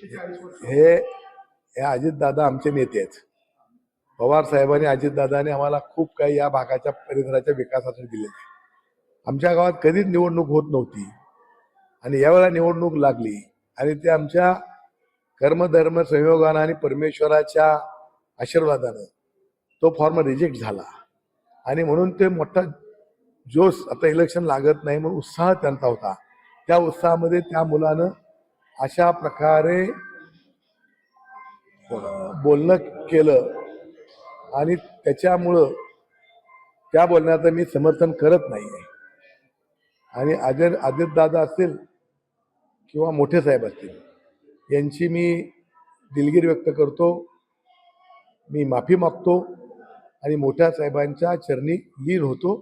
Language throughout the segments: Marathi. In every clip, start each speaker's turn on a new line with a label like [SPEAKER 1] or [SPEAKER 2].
[SPEAKER 1] हे हे अजितदादा आमचे नेते आहेत. पवार साहेबांनी अजितदादांनी आम्हाला खूप काही या भागाच्या परिसराच्या विकासासाठी दिलेलं आहे. आमच्या गावात कधीच निवडणूक होत नव्हती आणि यावेळेला निवडणूक लागली आणि ते आमच्या कर्मधर्म संयोगानं आणि परमेश्वराच्या आशीर्वादानं तो फॉर्म रिजेक्ट झाला आणि म्हणून ते मोठा जोश, आता इलेक्शन लागत नाही म्हणून उत्साह त्यांचा होता. त्या उत्साहामध्ये त्या मुलानं अशा प्रकारे बोलणं केलं आणि त्याच्यामुळं त्या बोलण्याचं मी समर्थन करत नाही आहे. आणि अजितदादा असतील किंवा मोठे साहेब असतील यांची मी दिलगिरी व्यक्त करतो, मी माफी मागतो आणि मोठ्या साहेबांच्या चरणी लीन होतो.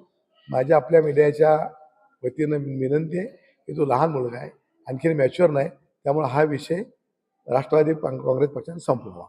[SPEAKER 1] माझ्या आपल्या मीडियाच्या वतीनं विनंती आहे की तो लहान मुलगा आहे, आणखीन मॅच्युअर नाही, त्यामुळे हा विषय राष्ट्रवादी काँग्रेस पक्षाने संपवावा.